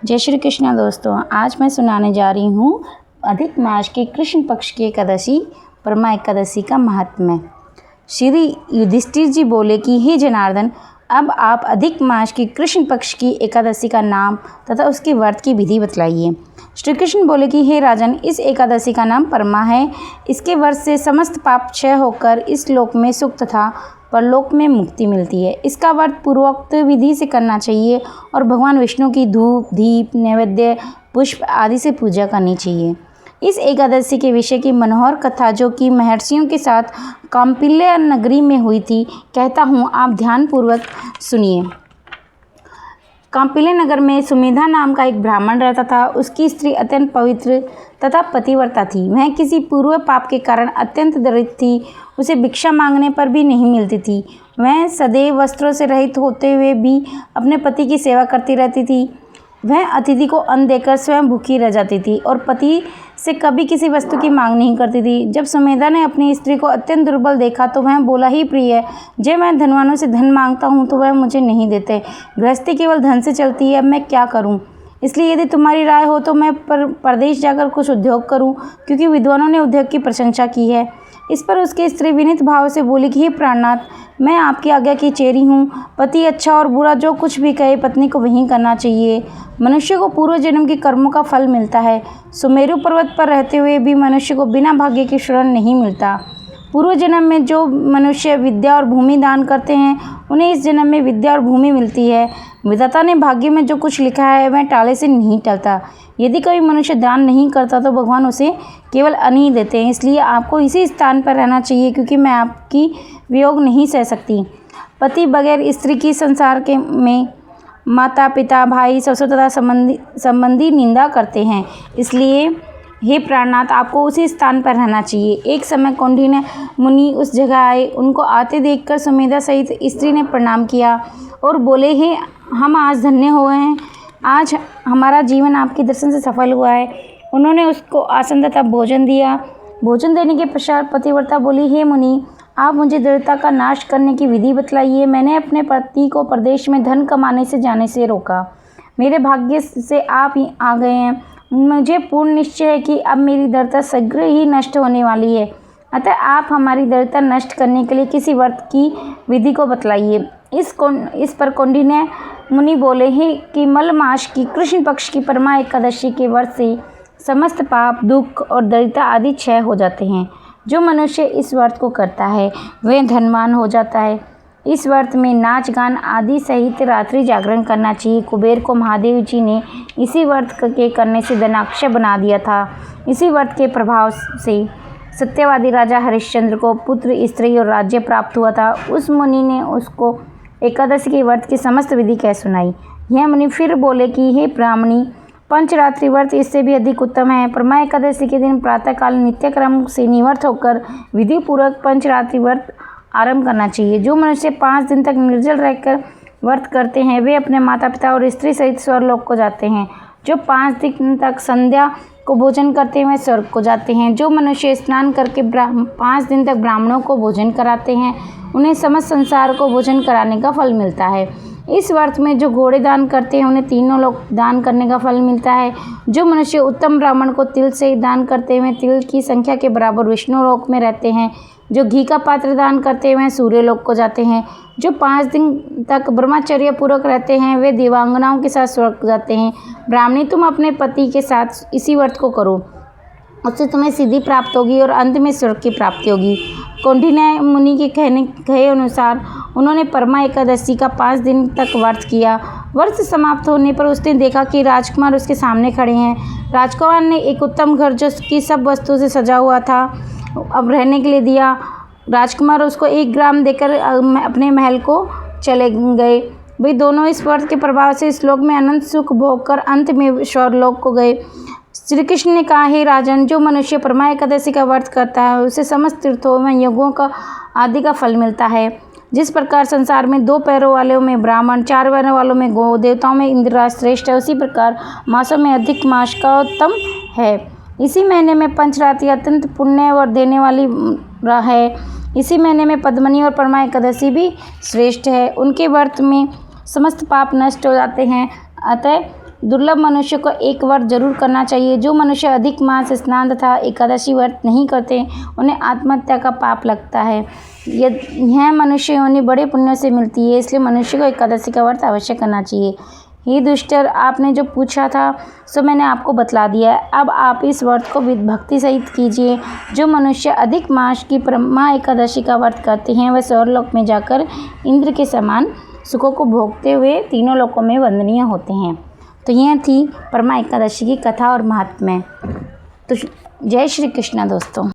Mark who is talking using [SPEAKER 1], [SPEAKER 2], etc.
[SPEAKER 1] जय श्री कृष्ण दोस्तों, आज मैं सुनाने जा रही हूँ अधिक मास की कृष्ण पक्ष की एकादशी परमा एकादशी का महात्म्य। श्री युधिष्ठिर जी बोले कि हे जनार्दन, अब आप अधिक मास की कृष्ण पक्ष की एकादशी का नाम तथा उसके व्रत की विधि बतलाइए। श्री कृष्ण बोले कि हे राजन, इस एकादशी का नाम परमा है। इसके व्रत से समस्त पाप क्षय होकर इस लोक में सुख तथा परलोक में मुक्ति मिलती है। इसका व्रत पूर्वोक्त विधि से करना चाहिए और भगवान विष्णु की धूप, दीप, नैवेद्य, पुष्प आदि से पूजा करनी चाहिए। इस एकादशी के विषय की मनोहर कथा जो कि महर्षियों के साथ कौंपिल्य नगरी में हुई थी, कहता हूँ, आप ध्यानपूर्वक सुनिए। कौंपिल्य नगर में सुमेधा नाम का एक ब्राह्मण रहता था। उसकी स्त्री अत्यंत पवित्र तथा पतिव्रता थी। वह किसी पूर्व पाप के कारण अत्यंत दरिद्र थी। उसे भिक्षा मांगने पर भी नहीं मिलती थी। वह सदैव वस्त्रों से रहित होते हुए भी अपने पति की सेवा करती रहती थी। वह अतिथि को अन्न देकर स्वयं भूखी रह जाती थी और पति से कभी किसी वस्तु की मांग नहीं करती थी। जब सुमेधा ने अपनी स्त्री को अत्यंत दुर्बल देखा तो वह बोला, ही प्रिय, जब मैं धनवानों से धन मांगता हूँ तो वह मुझे नहीं देते। गृहस्थी केवल धन से चलती है, अब मैं क्या करूँ? इसलिए यदि तुम्हारी राय हो तो मैं परदेश जाकर कुछ उद्योग करूं, क्योंकि विद्वानों ने उद्योग की प्रशंसा की है। इस पर उसकी स्त्री विनीत भाव से बोली कि हे प्राणनाथ, मैं आपकी आज्ञा की चेरी हूँ। पति अच्छा और बुरा जो कुछ भी कहे पत्नी को वही करना चाहिए। मनुष्य को पूर्व जन्म के कर्मों का फल मिलता है। सुमेरु पर्वत पर रहते हुए भी मनुष्य को बिना भाग्य की शरण नहीं मिलता। पूर्व जन्म में जो मनुष्य विद्या और भूमि दान करते हैं उन्हें इस जन्म में विद्या और भूमि मिलती है। विधाता ने भाग्य में जो कुछ लिखा है वह टाले से नहीं टलता। यदि कोई मनुष्य दान नहीं करता तो भगवान उसे केवल अन्न ही देते हैं। इसलिए आपको इसी स्थान पर रहना चाहिए, क्योंकि मैं आपकी वियोग नहीं सह सकती। पति बगैर स्त्री की संसार के में माता पिता, भाई, ससुर तथा संबंधी निंदा करते हैं। इसलिए हे प्राणनाथ, आपको उसी स्थान पर रहना चाहिए। एक समय कौंडिन्य मुनि उस जगह आए। उनको आते देखकर सुमेधा सहित स्त्री ने प्रणाम किया और बोले, हे, हम आज धन्य हुए हैं। आज हमारा जीवन आपके दर्शन से सफल हुआ है। उन्होंने उसको आसन तथा भोजन दिया। भोजन देने के पश्चात पतिव्रता बोली, हे मुनि, आप मुझे दरिद्रता का नाश करने की विधि बतलाइए। मैंने अपने पति को प्रदेश में धन कमाने से जाने से रोका। मेरे भाग्य से आप ही आ गए हैं। मुझे पूर्ण निश्चय है कि अब मेरी दरिद्रता शीघ्र ही नष्ट होने वाली है। अतः आप हमारी दरिद्रता नष्ट करने के लिए किसी व्रत की विधि को बतलाइए। इस पर कौंडिन्य मुनि बोले, हैं कि मल मास की कृष्ण पक्ष की परमा एकादशी के व्रत से समस्त पाप, दुख और दरिद्रता आदि क्षय हो जाते हैं। जो मनुष्य इस व्रत को करता है वह धनवान हो जाता है। इस व्रत में नाच गान आदि सहित रात्रि जागरण करना चाहिए। कुबेर को महादेव जी ने इसी व्रत के करने से धनाक्ष बना दिया था। इसी व्रत के प्रभाव से सत्यवादी राजा हरिश्चंद्र को पुत्र, स्त्री और राज्य प्राप्त हुआ था। उस मुनि ने उसको एकादशी के व्रत की समस्त विधि कह सुनाई। यह मुनि फिर बोले कि हे ब्राह्मणी, पंचरात्रि व्रत इससे भी अधिक उत्तम है। परमा एकादशी के दिन प्रातःकाल नित्य क्रम से निवृत्त होकर विधि पूर्वक पंचरात्रि व्रत आरंभ करना चाहिए। जो मनुष्य 5 दिन तक निर्जल रहकर व्रत करते हैं वे अपने माता पिता और स्त्री सहित स्वर्गलोक को जाते हैं। जो 5 दिन तक संध्या को भोजन करते हैं वे स्वर्ग को जाते हैं। जो मनुष्य स्नान करके 5 दिन तक ब्राह्मणों को भोजन कराते हैं उन्हें समस्त संसार को भोजन कराने का फल मिलता है। इस व्रत में जो घोड़े दान करते हैं उन्हें तीनों लोक दान करने का फल मिलता है। जो मनुष्य उत्तम ब्राह्मण को तिल से दान करते हुए तिल की संख्या के बराबर विष्णु लोक में रहते हैं। जो घी का पात्र दान करते हुए सूर्य लोक को जाते हैं। जो 5 दिन तक ब्रह्मचर्य पूर्वक रहते हैं वे देवांगनाओं के साथ स्वर्ग जाते हैं। ब्राह्मणी, तुम अपने पति के साथ इसी व्रत को करो, उससे तुम्हें सिद्धि प्राप्त होगी और अंत में स्वर्ग की प्राप्ति होगी। कौंडिन्य मुनि के कहे अनुसार उन्होंने परमा एकादशी का 5 दिन तक व्रत किया। व्रत समाप्त होने पर उसने देखा कि राजकुमार उसके सामने खड़े हैं। राजकुमार ने एक उत्तम घर जो कि सब वस्तु से सजा हुआ था अब रहने के लिए दिया। राजकुमार उसको 1 ग्राम देकर अपने महल को चले गए। वे दोनों इस व्रत के प्रभाव से इस लोक में अनंत सुख भोग कर अंत में स्वर्गलोक को गए। श्री कृष्ण ने कहा, हे राजन, जो मनुष्य परमा एकादशी का व्रत करता है उसे समस्त तीर्थों में यज्ञों का आदि का फल मिलता है। जिस प्रकार संसार में 2 पैरों वालों में ब्राह्मण, 4 पैरों वालों में गौ, देवताओं में इंद्रराज श्रेष्ठ है, उसी प्रकार मासों में अधिक मास का उत्तम है। इसी महीने में पंचरात्रि अत्यंत पुण्य और देने वाली है। इसी महीने में पद्मनी और परमा एकादशी भी श्रेष्ठ है। उनके व्रत में समस्त पाप नष्ट हो जाते हैं। अतः दुर्लभ मनुष्य को एक व्रत जरूर करना चाहिए। जो मनुष्य अधिक मास स्नान तथा एकादशी व्रत नहीं करते उन्हें आत्महत्या का पाप लगता है। यह मनुष्य योनि बड़े पुण्यों से मिलती है, इसलिए मनुष्य को एकादशी का व्रत अवश्य करना चाहिए। हे दुष्टर, आपने जो पूछा था सो मैंने आपको बतला दिया है। अब आप इस व्रत को भक्ति सहित कीजिए। जो मनुष्य अधिक मास की परमा एकादशी का व्रत करते हैं वह स्वर्गलोक में जाकर इंद्र के समान सुखों को भोगते हुए तीनों लोकों में वंदनीय होते हैं। तो यह थी परमा एकादशी की कथा और महात्म्य। तो जय श्री कृष्ण दोस्तों।